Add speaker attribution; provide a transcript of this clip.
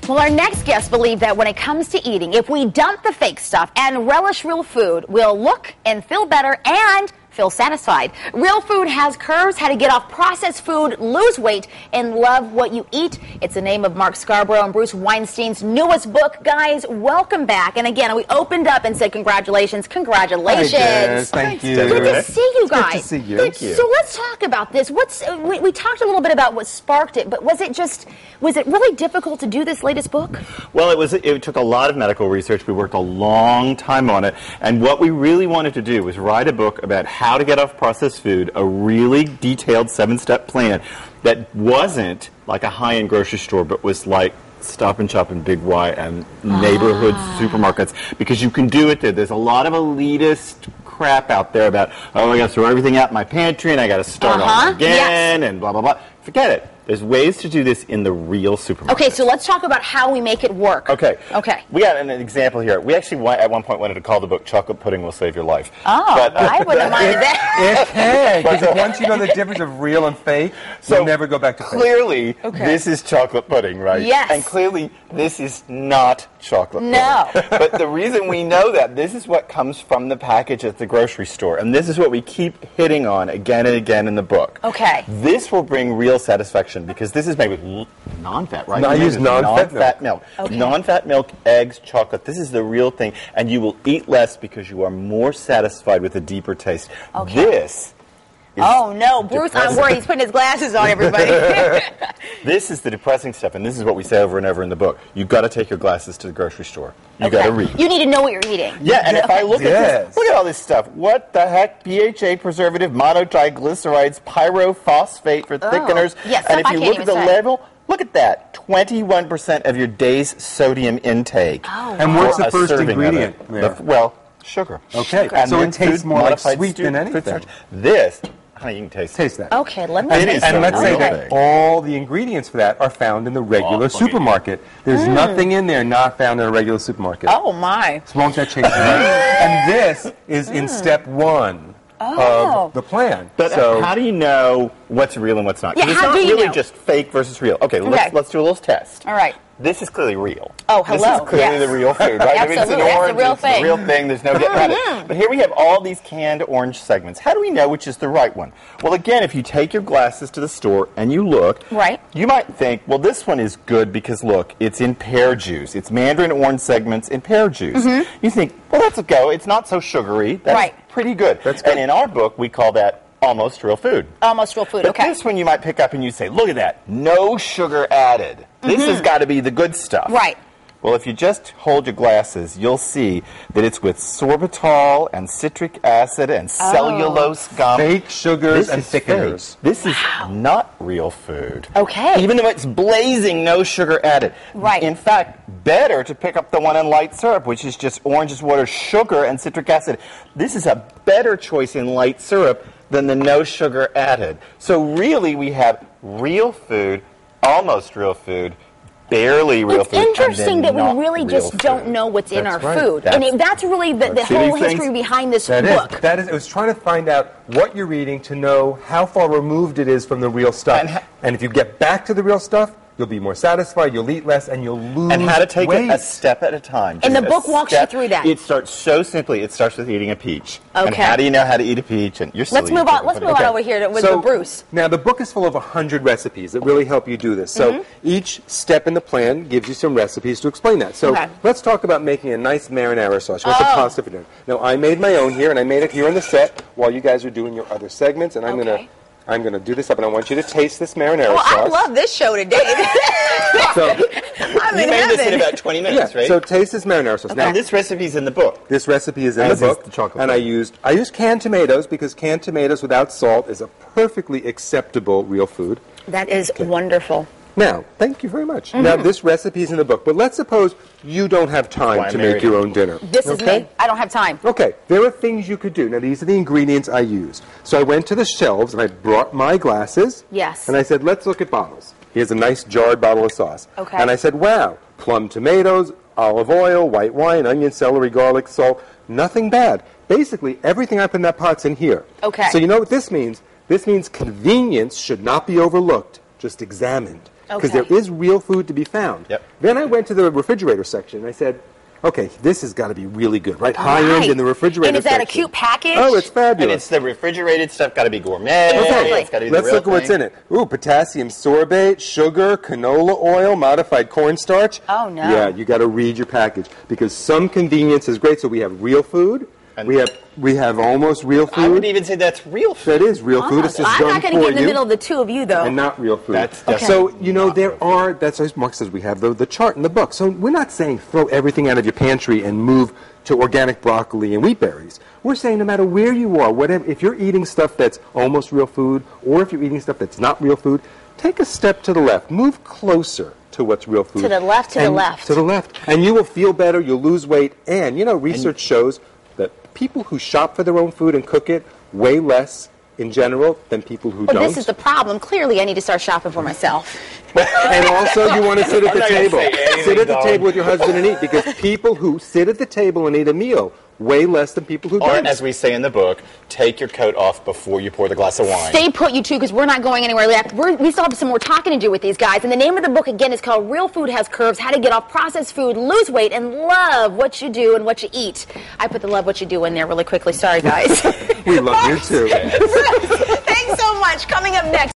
Speaker 1: Well, our next guests believe that when it comes to eating, if we dump the fake stuff and relish real food, we'll look and feel better and feel satisfied. Real Food has curves, how to get off processed food, lose weight, and love what you eat. It's the name of Mark Scarborough and Bruce Weinstein's newest book. Guys, welcome back. And again, we opened up and said congratulations. Congratulations.
Speaker 2: Hi, Jess. Thank you.
Speaker 1: Good to see you guys.
Speaker 2: Good to see you.
Speaker 1: Thank you. So let's talk about this. We talked a little bit about what sparked it, but was it really difficult to do this latest book?
Speaker 3: Well, it took a lot of medical research. We worked a long time on it. And what we really wanted to do was write a book about how to get off processed food, a really detailed 7-step plan that wasn't like a high-end grocery store, but was like Stop and Shop and Big Y and neighborhood supermarkets, because you can do it there. There's a lot of elitist crap out there about, oh, I got to throw everything out in my pantry and I got to start all again and blah, blah, blah. Forget it. There's ways to do this in the real supermarket.
Speaker 1: Okay, so let's talk about how we make it work.
Speaker 3: Okay.
Speaker 1: Okay.
Speaker 3: We got an example here. We actually, at one point, wanted to call the book "Chocolate Pudding Will Save Your Life."
Speaker 1: Oh, but, I wouldn't have minded that.
Speaker 2: It can, because once you know the difference of real and fake, you'll never go back to fake.
Speaker 3: Clearly, this is chocolate pudding, right?
Speaker 1: Yes.
Speaker 3: And clearly, this is not chocolate pudding.
Speaker 1: No.
Speaker 3: But the reason we know that, this is what comes from the package at the grocery store. And this is what we keep hitting on again and again in the book.
Speaker 1: Okay.
Speaker 3: This will bring real satisfaction, because this is made with non-fat, right?
Speaker 2: No, I use non-fat
Speaker 3: milk.
Speaker 1: Okay.
Speaker 3: Non-fat milk, eggs, chocolate. This is the real thing. And you will eat less because you are more satisfied with a deeper taste.
Speaker 1: Okay.
Speaker 3: This is
Speaker 1: Oh, no. Bruce, I'm worried. He's putting his glasses on, everybody.
Speaker 3: This is the depressing stuff, and this is what we say over and over in the book. You've got to take your glasses to the grocery store. You've got to read.
Speaker 1: You need to know what you're eating.
Speaker 3: Yeah, and if I look at this, look at all this stuff. What the heck? PHA preservative, monotriglycerides, pyrophosphate for thickeners.
Speaker 1: Yes,
Speaker 3: and if
Speaker 1: I
Speaker 3: you
Speaker 1: can't
Speaker 3: look at the
Speaker 1: even say.
Speaker 3: level, look at that. 21% of your day's sodium intake.
Speaker 1: Oh,
Speaker 2: And what's the
Speaker 3: A
Speaker 2: first
Speaker 3: serving of
Speaker 2: ingredient
Speaker 3: it.
Speaker 2: there?
Speaker 3: Well, sugar.
Speaker 2: Okay,
Speaker 3: And
Speaker 2: so
Speaker 3: then
Speaker 2: it tastes more like
Speaker 3: food-modified
Speaker 2: sweet than
Speaker 3: food
Speaker 2: anything.
Speaker 3: starch. This, honey, you can taste it.
Speaker 2: Taste that.
Speaker 1: Okay, let me
Speaker 2: And let's say
Speaker 1: Okay.
Speaker 2: that all the ingredients for that are found in the regular supermarket. There's nothing in there not found in a regular supermarket.
Speaker 1: Oh, my.
Speaker 2: So won't that change your life? And this is in step 1 of the plan.
Speaker 3: But
Speaker 2: so
Speaker 3: how do you know what's real and what's not? 'Cause
Speaker 1: Yeah,
Speaker 3: it's
Speaker 1: how
Speaker 3: not
Speaker 1: do you
Speaker 3: really
Speaker 1: know?
Speaker 3: just fake versus real. Okay,
Speaker 1: Okay.
Speaker 3: let's do a little test.
Speaker 1: All right.
Speaker 3: This is clearly real.
Speaker 1: Oh, hello.
Speaker 3: This is clearly
Speaker 1: Yes.
Speaker 3: the real food, right? I mean, it's an
Speaker 1: Absolutely. That's the
Speaker 3: orange,
Speaker 1: real
Speaker 3: it's
Speaker 1: thing.
Speaker 3: the real thing. There's no getting at it. But here we have all these canned orange segments. How do we know which is the right one? Well, again, if you take your glasses to the store and you look,
Speaker 1: Right.
Speaker 3: you might think, well, this one is good because, look, it's in pear juice. It's mandarin orange segments in pear juice. You think, well, that's a go. It's not so sugary. That's
Speaker 1: Right.
Speaker 3: pretty good.
Speaker 2: That's good.
Speaker 3: And in our book, we call that almost real food.
Speaker 1: Almost real food,
Speaker 3: But
Speaker 1: okay.
Speaker 3: this one you might pick up and you say, look at that, no sugar added. This has got to be the good stuff.
Speaker 1: Right.
Speaker 3: Well, if you just hold your glasses, you'll see that it's with sorbitol and citric acid and cellulose gum.
Speaker 2: fake sugars
Speaker 3: This
Speaker 2: and
Speaker 3: is fake.
Speaker 2: thickeners.
Speaker 3: This is not real food.
Speaker 1: Okay.
Speaker 3: Even though it's blazing, no sugar added.
Speaker 1: Right.
Speaker 3: In fact, better to pick up the one in light syrup, which is just oranges, water, sugar, and citric acid. This is a better choice in light syrup than the no sugar added. So really, we have real food, almost real food, barely real
Speaker 1: It's
Speaker 3: food.
Speaker 1: interesting
Speaker 3: and
Speaker 1: that
Speaker 3: then not
Speaker 1: we really
Speaker 3: real
Speaker 1: just don't
Speaker 3: food.
Speaker 1: know what's in
Speaker 2: That's
Speaker 1: our
Speaker 2: right.
Speaker 1: food.
Speaker 3: That's-
Speaker 1: And that's really the
Speaker 3: See
Speaker 1: whole
Speaker 3: these things?
Speaker 1: history behind this
Speaker 2: That
Speaker 1: book.
Speaker 2: is. It was trying to find out what you're eating to know how far removed it is from the real stuff. And if you get back to the real stuff, you'll be more satisfied, you'll eat less, and you'll lose
Speaker 3: And how to take
Speaker 2: weight.
Speaker 3: it a step at a time.
Speaker 1: And
Speaker 3: Just
Speaker 1: the book
Speaker 3: a
Speaker 1: walks you
Speaker 3: step.
Speaker 1: through that.
Speaker 3: It starts so simply. It starts with eating a peach. And
Speaker 1: Okay.
Speaker 3: how do you know how to eat a peach? And you're
Speaker 1: Let's
Speaker 3: silly,
Speaker 1: move on.
Speaker 3: you're
Speaker 1: Let's
Speaker 3: funny.
Speaker 1: move on over here with
Speaker 2: So,
Speaker 1: Bruce.
Speaker 2: Now, the book is full of 100 recipes that really help you do this. So each step in the plan gives you some recipes to explain that. So
Speaker 1: Okay.
Speaker 2: let's talk about making a nice marinara sauce. You want the pasta for dinner. Now, I made my own here, and I made it here on the set while you guys are doing your other segments. And I'm going to do this up, and I want you to taste this marinara
Speaker 1: Well,
Speaker 2: sauce.
Speaker 1: I love this show today.
Speaker 2: So,
Speaker 1: I'm
Speaker 3: You
Speaker 1: in
Speaker 3: made this in
Speaker 1: heaven.
Speaker 3: about 20 minutes, right?
Speaker 2: so taste this marinara sauce.
Speaker 3: and
Speaker 2: Now,
Speaker 3: this recipe's in the book.
Speaker 2: this recipe is in
Speaker 3: As
Speaker 2: the
Speaker 3: is
Speaker 2: book,
Speaker 3: the chocolate
Speaker 2: and I
Speaker 3: pudding.
Speaker 2: used canned tomatoes because canned tomatoes without salt is a perfectly acceptable real food.
Speaker 1: That is wonderful.
Speaker 2: Now, thank you very much. Now, this recipe is in the book, but let's suppose you don't have time
Speaker 3: Why I
Speaker 2: to
Speaker 3: married
Speaker 2: make your
Speaker 3: him.
Speaker 2: own dinner.
Speaker 1: This is me. I don't have time.
Speaker 2: Okay, there are things you could do. Now, these are the ingredients I used. So I went to the shelves and I brought my glasses.
Speaker 1: Yes.
Speaker 2: And I said, let's look at bottles. Here's a nice jarred bottle of sauce.
Speaker 1: Okay.
Speaker 2: And I said, wow, plum tomatoes, olive oil, white wine, onion, celery, garlic, salt, nothing bad. Basically, everything I put in that pot's in here.
Speaker 1: Okay.
Speaker 2: So you know what this means? This means convenience should not be overlooked, just examined. because there is real food to be found.
Speaker 3: Yep.
Speaker 2: Then I went to the refrigerator section and I said, okay, this has got to be really good, right? High-end in the refrigerator
Speaker 1: And is that
Speaker 2: section.
Speaker 1: a cute package?
Speaker 2: Oh, it's fabulous.
Speaker 3: And it's the refrigerated stuff, got to be gourmet.
Speaker 1: Exactly.
Speaker 3: It's got to be
Speaker 2: Let's
Speaker 3: the real
Speaker 2: look at what's
Speaker 3: thing.
Speaker 2: in it. Ooh, potassium sorbate, sugar, canola oil, modified cornstarch.
Speaker 1: Oh, no.
Speaker 2: Yeah, you got to read your package because some convenience is great. So we have real food. We have almost real food.
Speaker 3: I would even say that's real food.
Speaker 2: That is real food. It's just
Speaker 1: I'm
Speaker 2: done
Speaker 1: not going to
Speaker 2: for
Speaker 1: get in the
Speaker 2: you.
Speaker 1: middle of the two of you, though.
Speaker 2: And not real food.
Speaker 3: That's definitely
Speaker 2: So, you know, that's as Mark says, we have the chart in the book. So we're not saying throw everything out of your pantry and move to organic broccoli and wheat berries. We're saying no matter where you are, whatever, if you're eating stuff that's almost real food, or if you're eating stuff that's not real food, take a step to the left. Move closer to what's real food.
Speaker 1: To the left, to the left.
Speaker 2: To the left. And you will feel better, you'll lose weight, and, you know, research shows that people who shop for their own food and cook it weigh less in general than people who don't.
Speaker 1: This is the problem. Clearly, I need to start shopping for myself.
Speaker 2: And also, you want to sit at the
Speaker 3: I'm not gonna
Speaker 2: table.
Speaker 3: say anything,
Speaker 2: Sit at the
Speaker 3: dog.
Speaker 2: table with your husband and eat, because people who sit at the table and eat a meal weigh less than people who
Speaker 3: Or,
Speaker 2: don't.
Speaker 3: as we say in the book, take your coat off before you pour the glass of wine.
Speaker 1: Stay put, you two, because we're not going anywhere left. We still have some more talking to do with these guys. And the name of the book, again, is called Real Food Has Curves, How to Get Off Processed Food, Lose Weight, and Love What You Do and What You Eat. I put the love what you do in there really quickly. Sorry, guys.
Speaker 2: We love you too.
Speaker 1: Thanks so much. Coming up next.